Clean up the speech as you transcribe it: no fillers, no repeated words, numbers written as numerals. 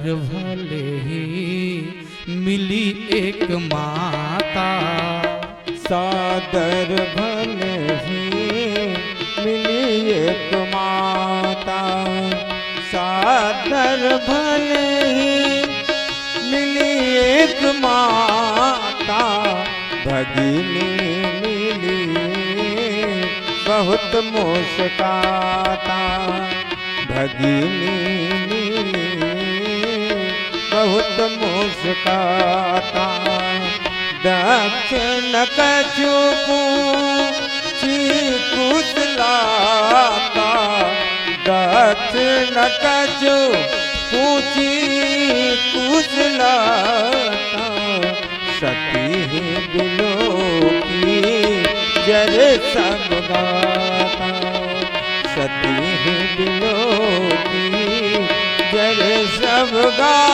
भले ही मिली एक माता, सादर भले ही मिली एक माता, सादर भले ही मिली एक माता, भगिनी मिली बहुत मुस्काता, भगिनी मिली बहुत मुस्काता। दक्षिण कछु पूछी कुशलाता, दक्षिण कछु पूछी कुशलाता, सती बिलो की जर सब गाता, सती बिलो की जर सब गाता।